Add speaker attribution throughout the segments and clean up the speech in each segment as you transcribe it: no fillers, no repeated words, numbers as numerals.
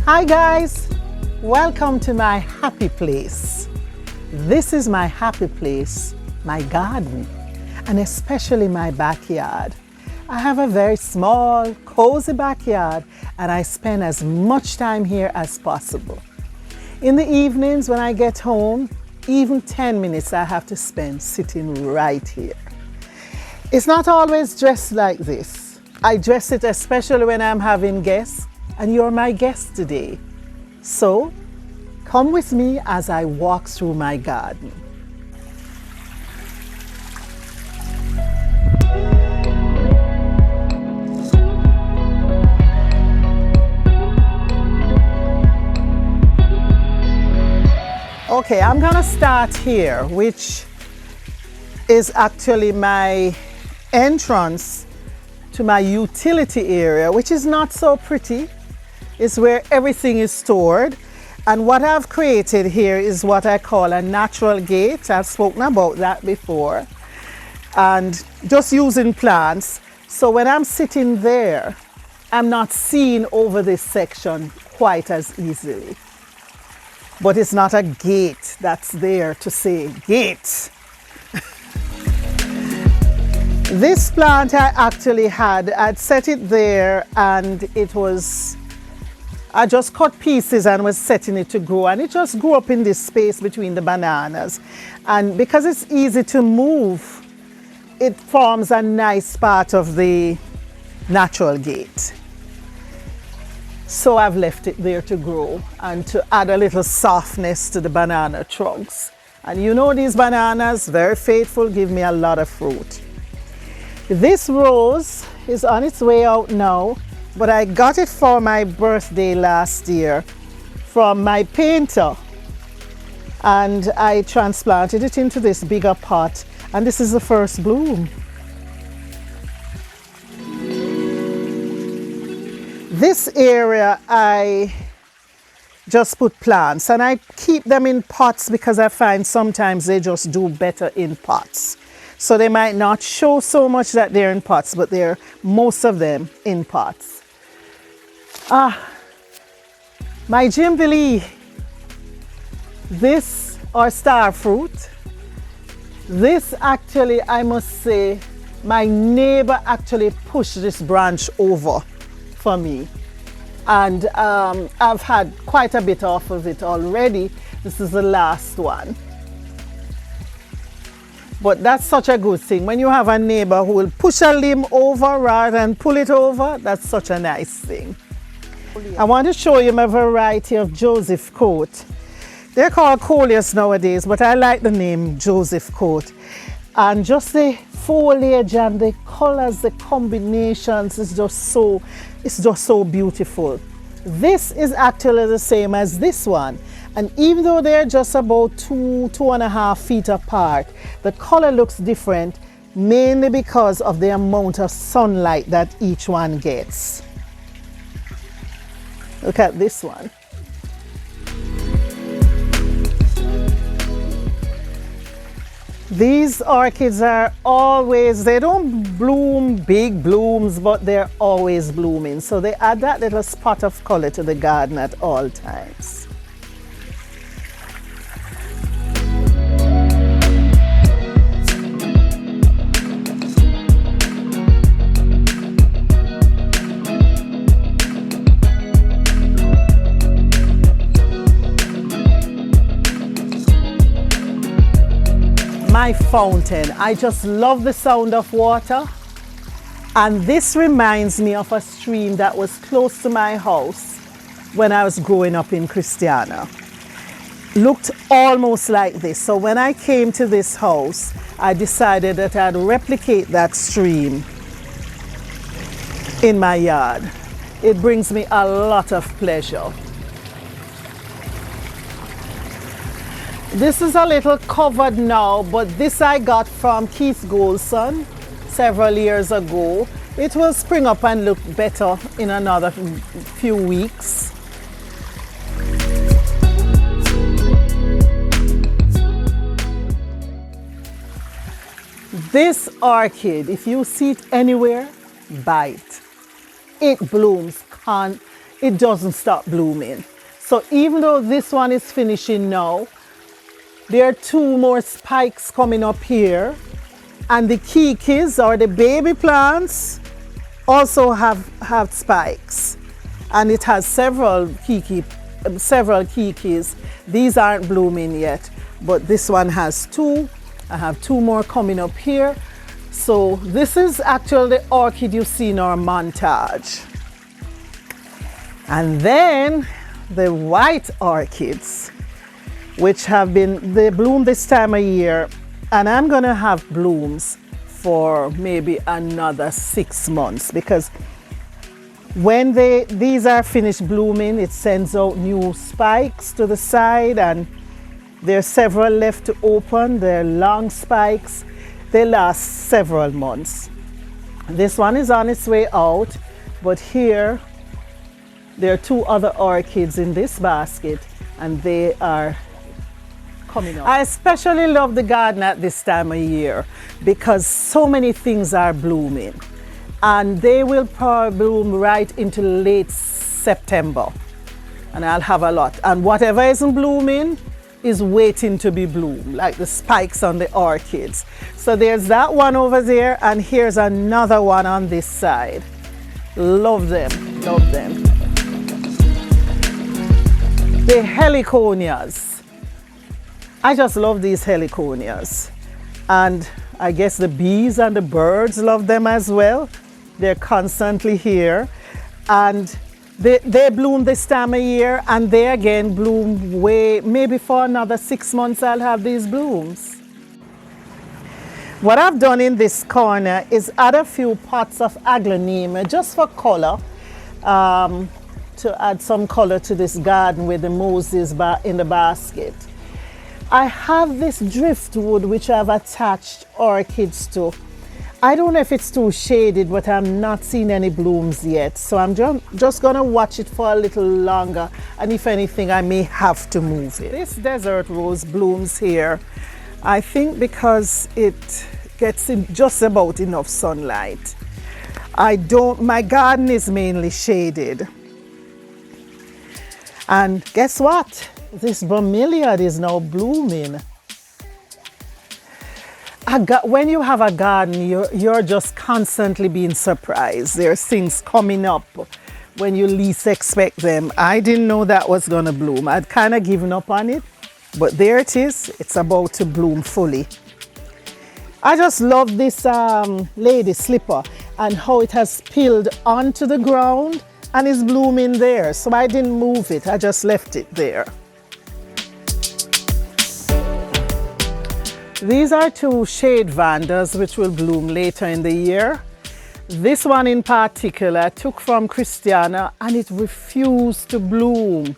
Speaker 1: Hi guys, welcome to my happy place. This is my happy place, my garden, and especially my backyard. I have a very small, cozy backyard and I spend as much time here as possible. In the evenings when I get home, even 10 minutes I have to spend sitting right here. It's not always dressed like this. I dress it especially when I'm having guests, and you're my guest today. So, come with me as I walk through my garden. Okay, I'm gonna start here, which is actually my entrance to my utility area, which is not so pretty. It's where everything is stored. And what I've created here is what I call a natural gate. I've spoken about that before. And just using plants. So when I'm sitting there, I'm not seeing over this section quite as easily. But it's not a gate that's there to say gate. This plant I actually I'd set it there and I just cut pieces and was setting it to grow, and it just grew up in this space between the bananas. And because it's easy to move, it forms a nice part of the natural gate. So I've left it there to grow and to add a little softness to the banana trunks. And you know these bananas, very faithful, give me a lot of fruit. This rose is on its way out now, but I got it for my birthday last year from my painter. And I transplanted it into this bigger pot, and this is the first bloom. This area I just put plants, and I keep them in pots because I find sometimes they just do better in pots. So they might not show so much that they're in pots, but they're most of them in pots. My Jimbilly, this or star fruit, this actually, I must say, my neighbor actually pushed this branch over for me. And I've had quite a bit off of it already. This is the last one. But that's such a good thing. When you have a neighbor who will push a limb over rather than pull it over, that's such a nice thing. I want to show you my variety of Joseph coat. They're called coleus nowadays, but I like the name Joseph coat. And just the foliage and the colors, the combinations, it's just so beautiful. This is actually the same as this one. And even though they're just about 2.5 feet apart, the color looks different, mainly because of the amount of sunlight that each one gets. Look at this one. These orchids are always, they don't bloom big blooms, but they're always blooming. So they add that little spot of color to the garden at all times. My fountain. I just love the sound of water, and this reminds me of a stream that was close to my house when I was growing up in Christiana. Looked almost like this. So when I came to this house, I decided that I'd replicate that stream in my yard. It brings me a lot of pleasure. This is a little covered now, but this I got from Keith Goldson several years ago. It will spring up and look better in another few weeks. This orchid, if you see it anywhere, buy it. It blooms it doesn't stop blooming. So even though this one is finishing now, there are 2 more spikes coming up here, and the kikis or the baby plants also have spikes, and it has several kikis. These aren't blooming yet, but this one has 2. I have 2 more coming up here. So this is actually the orchid you see in our montage. And then the white orchids, which they bloom this time of year, and I'm gonna have blooms for maybe another 6 months, because when these are finished blooming, it sends out new spikes to the side, and there are several left to open. They're long spikes. They last several months. This one is on its way out, but here there are 2 other orchids in this basket, and they are coming up. I especially love the garden at this time of year because so many things are blooming, and they will probably bloom right into late September, and I'll have a lot. And whatever isn't blooming is waiting to be bloomed, like the spikes on the orchids. So there's that one over there, and here's another one on this side. Love them, love them. The Heliconias. I just love these Heliconias. And I guess the bees and the birds love them as well. They're constantly here. And they bloom this time of year, and they again bloom maybe for another 6 months I'll have these blooms. What I've done in this corner is add a few pots of aglaonema just for color, to add some color to this garden with the moses in the basket. I have this driftwood which I've attached orchids to. I don't know if it's too shaded, but I'm not seeing any blooms yet. So I'm just gonna watch it for a little longer, and if anything, I may have to move it. This desert rose blooms here, I think because it gets in just about enough sunlight. My garden is mainly shaded. And guess what? This bromeliad is now blooming. When you have a garden, you're just constantly being surprised. There's things coming up when you least expect them. I didn't know that was gonna bloom. I'd kind of given up on it, but there it is. It's about to bloom fully. I just love this lady slipper and how it has peeled onto the ground and is blooming there. So I didn't move it, I just left it there. These are 2 shade vandas which will bloom later in the year. This one in particular I took from Christiana, and it refused to bloom.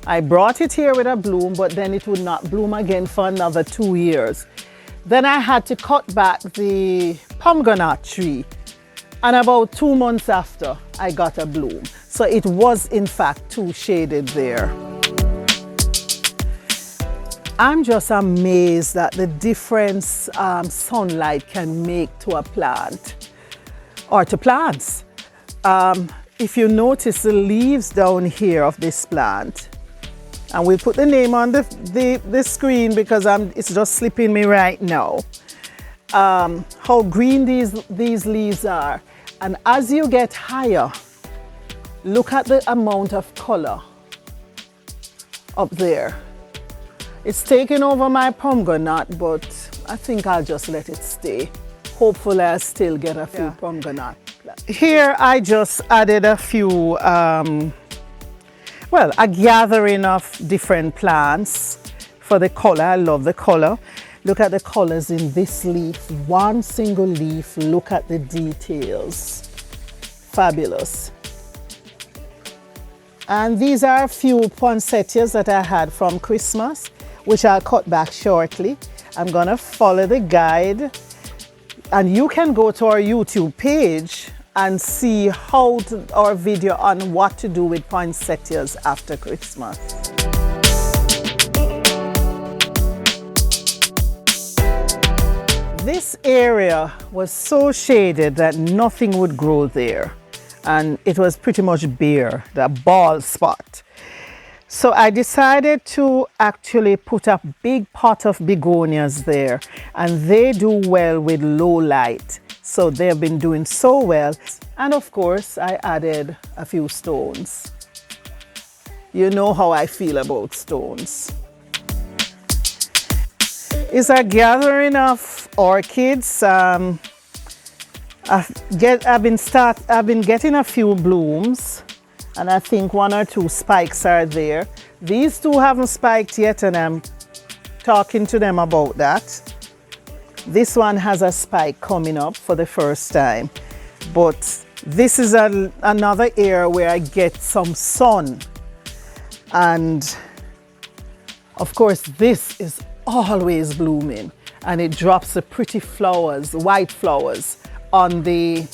Speaker 1: I brought it here with a bloom, but then it would not bloom again for another 2 years. Then I had to cut back the pomegranate tree, and about 2 months after I got a bloom. So it was in fact too shaded there. I'm just amazed at the difference sunlight can make to a plant or to plants. If you notice the leaves down here of this plant, and we'll put the name on the screen because it's just slipping me right now, how green these leaves are. And as you get higher, look at the amount of color up there. It's taking over my pomegranate, but I think I'll just let it stay. Hopefully I'll still get a few pomegranate. Here I just added a few, a gathering of different plants for the color. I love the color. Look at the colors in this leaf, one single leaf. Look at the details. Fabulous. And these are a few poinsettias that I had from Christmas, which I'll cut back shortly. I'm gonna follow the guide, and you can go to our YouTube page and see our video on what to do with poinsettias after Christmas. This area was so shaded that nothing would grow there. and it was pretty much bare, the bald spot. So I decided to actually put a big pot of begonias there, and they do well with low light. So they've been doing so well. And of course, I added a few stones. You know how I feel about stones. It's a gathering of orchids. I've been getting a few blooms, and I think 1 or 2 spikes are there. These 2 haven't spiked yet, and I'm talking to them about that. This one has a spike coming up for the first time, but this is another area where I get some sun. And of course, this is always blooming, and it drops the pretty flowers, white flowers, on the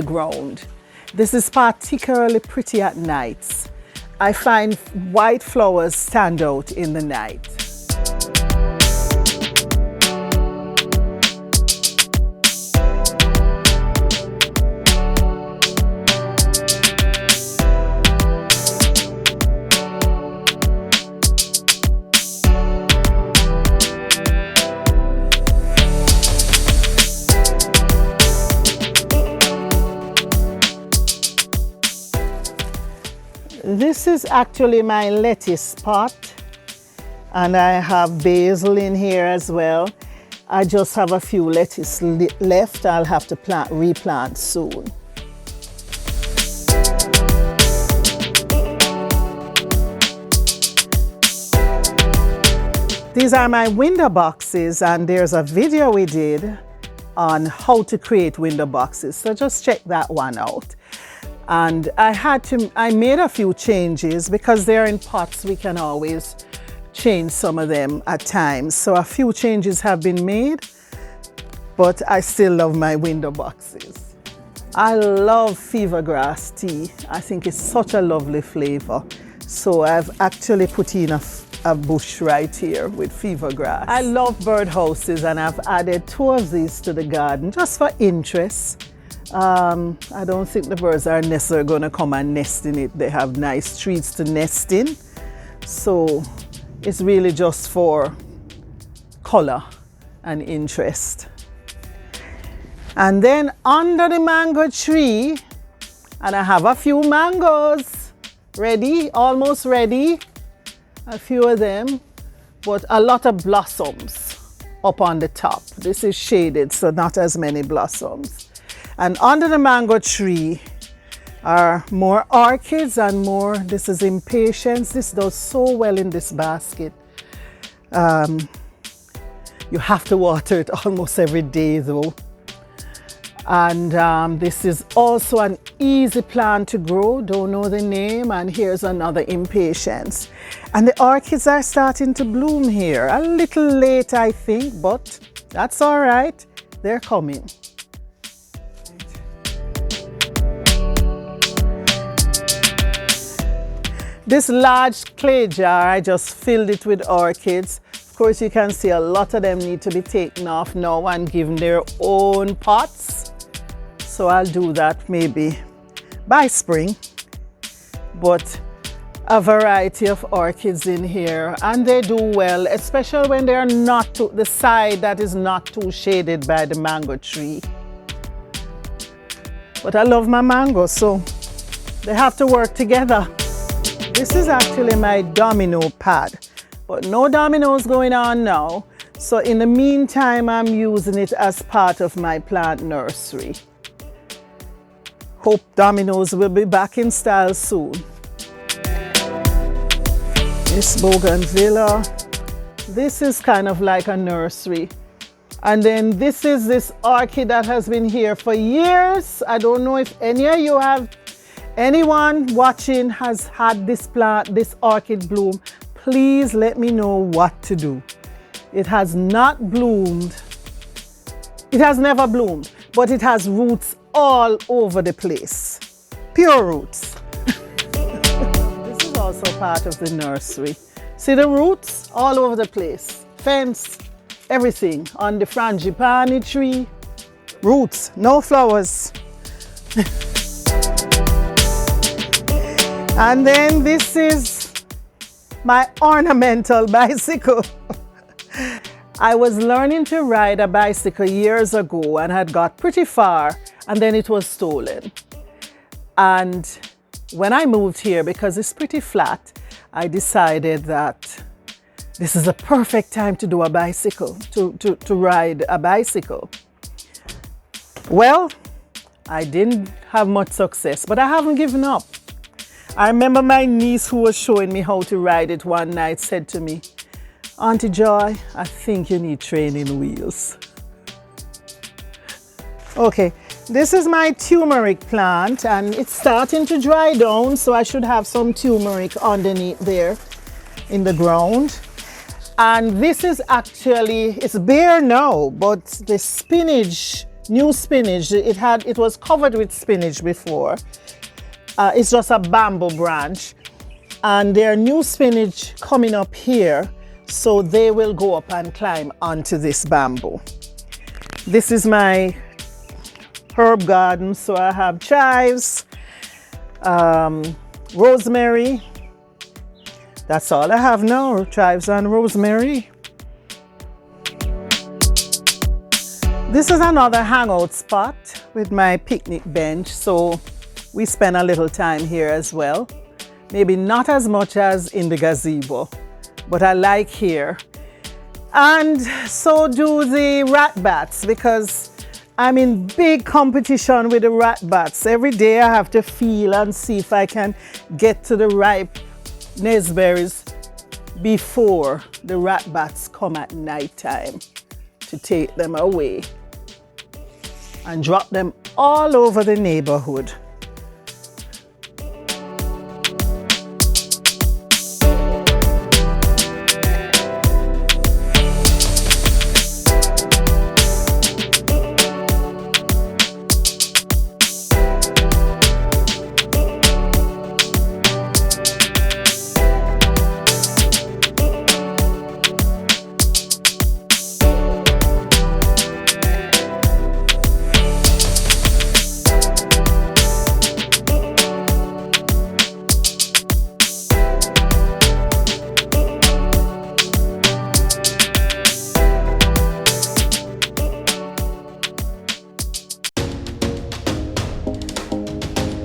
Speaker 1: ground. This is particularly pretty at nights. I find white flowers stand out in the night. This is actually my lettuce pot, and I have basil in here as well. I just have a few lettuce left. I'll have to replant soon. These are my window boxes, and there's a video we did on how to create window boxes, so just check that one out. And I made a few changes because they're in pots. We can always change some of them at times. So a few changes have been made, but I still love my window boxes. I love fever grass tea. I think it's such a lovely flavor. So I've actually put in a bush right here with fever grass. I love birdhouses, and I've added 2 of these to the garden just for interest. I don't think the birds are necessarily going to come and nest in it. They have nice trees to nest in. So it's really just for color and interest. And then under the mango tree, and I have a few mangoes ready, almost ready, a few of them, but a lot of blossoms up on the top. This is shaded, so not as many blossoms. And under the mango tree are more orchids and more, this is impatiens. This does so well in this basket. You have to water it almost every day though. And this is also an easy plant to grow, don't know the name, and here's another impatiens. And the orchids are starting to bloom here. A little late, I think, but that's all right. They're coming. This large clay jar, I just filled it with orchids. Of course, you can see a lot of them need to be taken off now and given their own pots. So I'll do that maybe by spring. But a variety of orchids in here, and they do well, especially when they're not to the side that is not too shaded by the mango tree. But I love my mango, so they have to work together. This is actually my domino pad, but no dominoes going on now. So in the meantime, I'm using it as part of my plant nursery. Hope dominoes will be back in style soon. This bougainvillea, this is kind of like a nursery. And then this is this orchid that has been here for years. I don't know if any of you anyone watching has had this plant, this orchid bloom. Please let me know what to do. It has not bloomed. It has never bloomed, but it has roots all over the place. Pure roots. This is also part of the nursery. See the roots all over the place. Fence, everything. On the frangipani tree. Roots, no flowers. And then this is my ornamental bicycle. I was learning to ride a bicycle years ago and had got pretty far, and then it was stolen. And when I moved here, because it's pretty flat, I decided that this is a perfect time to do a bicycle, to ride a bicycle. Well, I didn't have much success, but I haven't given up. I remember my niece, who was showing me how to ride it one night, said to me, "Auntie Joy, I think you need training wheels." Okay, this is my turmeric plant, and it's starting to dry down, so I should have some turmeric underneath there in the ground. And this is actually, it's bare now, but the spinach, new spinach, it was covered with spinach before. It's just a bamboo branch, and there are new spinach coming up here, so they will go up and climb onto this bamboo. This is my herb garden, so I have chives, rosemary. That's all I have now, chives and rosemary. This is another hangout spot with my picnic bench, so we spend a little time here as well. Maybe not as much as in the gazebo, but I like here. And so do the rat bats, because I'm in big competition with the rat bats. Every day I have to feel and see if I can get to the ripe raspberries before the rat bats come at night time to take them away and drop them all over the neighborhood.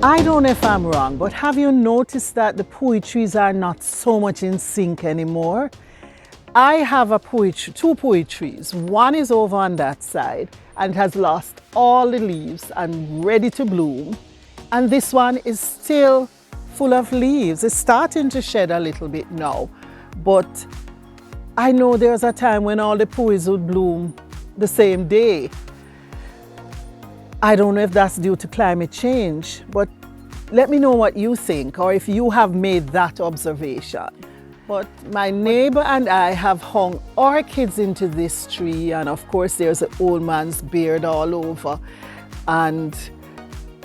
Speaker 1: I don't know if I'm wrong, but have you noticed that the pui trees are not so much in sync anymore? I have two pui trees. One is over on that side and has lost all the leaves and ready to bloom. And this one is still full of leaves. It's starting to shed a little bit now, but I know there's a time when all the puis would bloom the same day. I don't know if that's due to climate change, but let me know what you think, or if you have made that observation. But my neighbor and I have hung orchids into this tree, and of course there's an old man's beard all over. And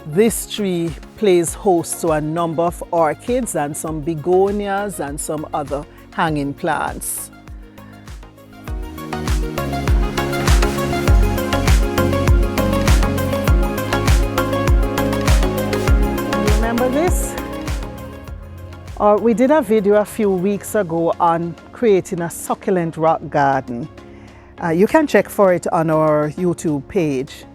Speaker 1: this tree plays host to a number of orchids and some begonias and some other hanging plants. This, or we did a video a few weeks ago on creating a succulent rock garden. You can check for it on our YouTube page,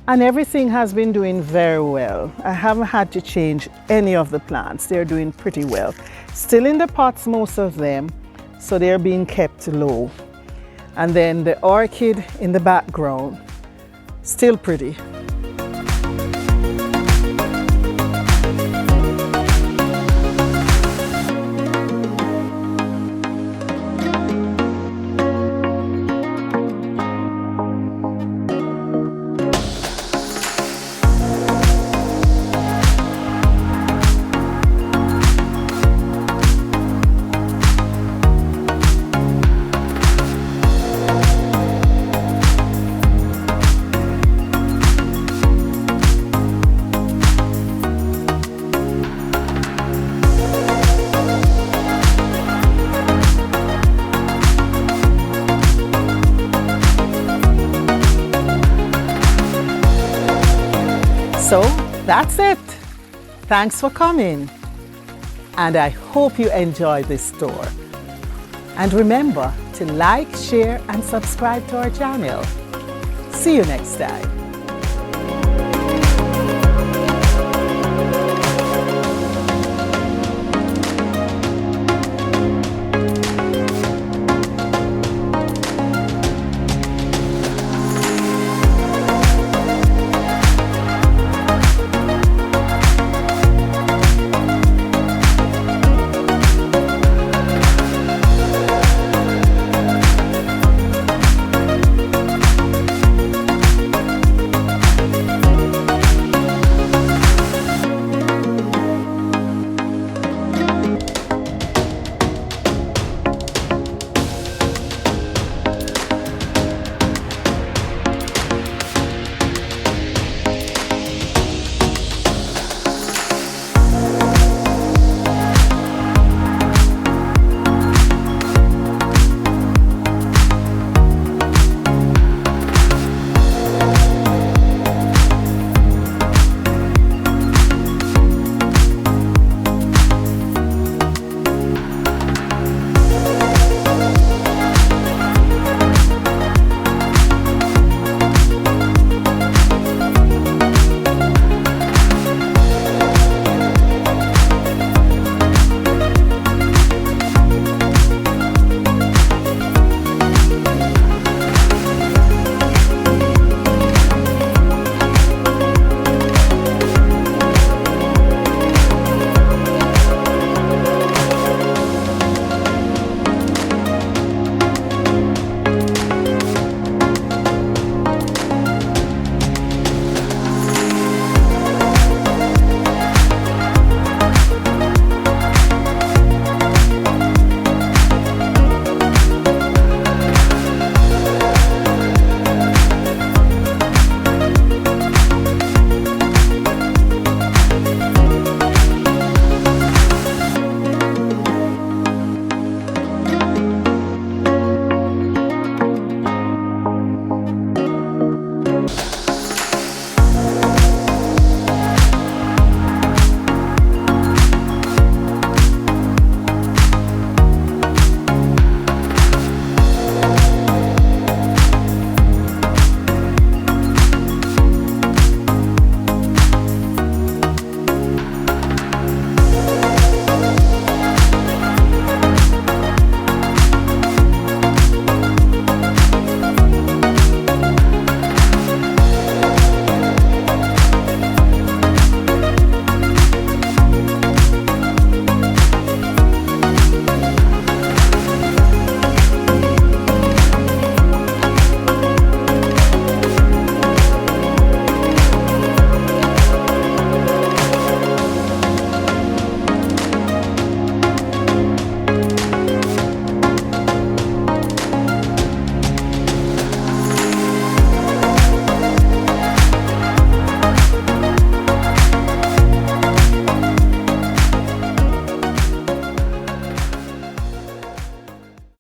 Speaker 1: and everything has been doing very well. I haven't had to change any of the plants. They're doing pretty well. Still in the pots, most of them, so they're being kept low. And then the orchid in the background, still pretty. So that's it. Thanks for coming. and I hope you enjoyed this tour. And remember to like, share, and subscribe to our channel. See you next time.